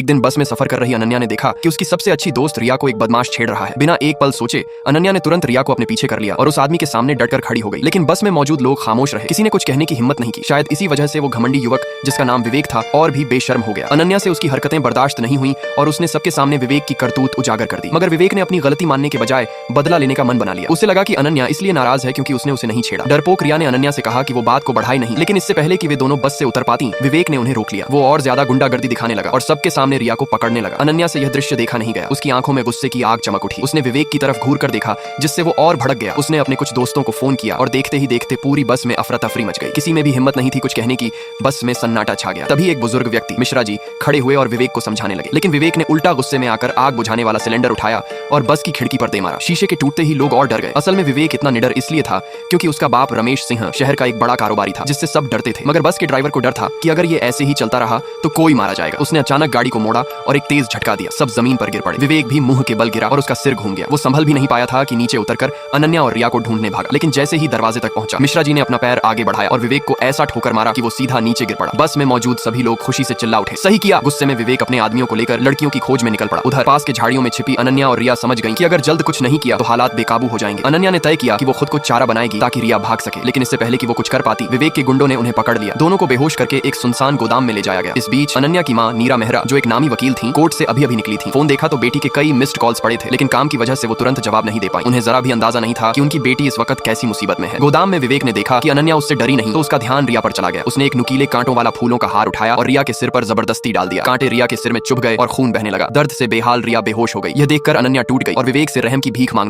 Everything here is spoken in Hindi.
एक दिन बस में सफर कर रही अनन्या ने देखा कि उसकी सबसे अच्छी दोस्त रिया को एक बदमाश छेड़ रहा है। बिना एक पल सोचे अनन्या ने तुरंत रिया को अपने पीछे कर लिया और उस आदमी के सामने डटकर खड़ी हो गई। लेकिन बस में मौजूद लोग खामोश रहे, किसी ने कुछ कहने की हिम्मत नहीं की। शायद इसी वजह से वो घमंडी युवक जिसका नाम विवेक था और भी बेशर्म हो गया। अनन्या से उसकी हरकतें बर्दाश्त नहीं हुई और उसने सबके सामने विवेक की करतूत उजागर कर दी। मगर विवेक ने अपनी गलती मानने के बजाय बदला लेने का मन बना लिया। उसे लगा कि अनन्या इसलिए नाराज है क्योंकि उसने उसे नहीं छेड़ा। डरपोक रिया ने अनन्या से कहा कि वो बात को बढ़ाई नहीं, लेकिन इससे पहले कि वे दोनों बस से उतर पाती विवेक ने उन्हें रोक लिया। वो और ज्यादा गुंडागर्दी दिखाने लगा और सबके सामने रिया को पकड़ने लगा। अनन्या से यह दृश्य देखा नहीं गया। उसकी आंखों में गुस्से की आग चमक उठी। उसने विवेक की तरफ घूर कर देखा, जिससे वो और भड़क गया। उसने अपने कुछ दोस्तों को फोन किया और देखते ही देखते पूरी बस में अफरा तफरी मच गई। किसी में भी हिम्मत नहीं थी कुछ कहने की। बस में सन्नाटा छा गया। तभी एक बुजुर्ग व्यक्ति मिश्रा जी खड़े हुए और विवेक को समझाने लगे, लेकिन विवेक ने उल्टा गुस्से में आकर आग बुझाने वाला सिलेंडर उठाया और बस की खिड़की पर दे मारा। शीशे के टूटते ही लोग और डर गए। असल में विवेक इतना निडर इसलिए था क्योंकि उसका बाप रमेश सिंह शहर का एक बड़ा कारोबारी था, जिससे सब डरते थे। मगर बस के ड्राइवर को डर था कि अगर ये ऐसे ही चलता रहा तो कोई मारा जाएगा। उसने अचानक गाड़ी को मोड़ा और एक तेज झटका दिया। सब जमीन पर गिर पड़े। विवेक भी मुंह के बल गिरा और उसका सिर घूम गया। वो संभल भी नहीं पाया था कि नीचे उतरकर अनन्या और रिया को ढूंढने भागा। लेकिन जैसे ही दरवाजे तक पहुंचा, मिश्रा जी ने अपना पैर आगे बढ़ाया और विवेक को ऐसा ठोकर मारा कि वो सीधा नीचे गिर पड़ा। बस में मौजूद सभी लोग खुशी से चिल्ला उठे। सही किया। गुस्से में विवेक अपने आदमियों को लेकर लड़कियों की खोज में निकल पड़ा। उधर पास के झाड़ियों में छिपी अनन्या और रिया समझ गईं कि अगर जल्द कुछ नहीं किया तो हालात बेकाबू हो जाएंगे। अनन्या ने तय किया कि वो खुद को चारा बनाएगी ताकि रिया भाग सके, लेकिन इससे पहले कि वो कुछ कर पाती विवेक के गुंडों ने उन्हें पकड़ लिया। दोनों को बेहोश करके एक सुनसान गोदाम में ले जाया गया। इस बीच अनन्या की मां नीरा मेहरा, जो एक नामी वकील थी, कोर्ट से अभी निकली थी। फोन देखा तो बेटी के कई मिस्ड कॉल्स पड़े थे, लेकिन काम की वजह से वो तुरंत जवाब नहीं दे पाई। उन्हें जरा भी अंदाजा नहीं था कि उनकी बेटी इस वक्त कैसी मुसीबत में है। गोदाम में विवेक ने देखा कि अनन्या उससे डरी नहीं, तो उसका ध्यान रिया पर चला गया। उसने एक नुकीले कांटों वाला फूलों का हार उठाया और रिया के सिर पर जबरदस्ती डाल दिया। कांटे रिया के सिर में चुभ गए और खून बहने लगा। दर्द से बेहाल रिया बेहोश हो गई। यह देखकर अनन्या टूट गई और विवेक से रहम की भीख मांगने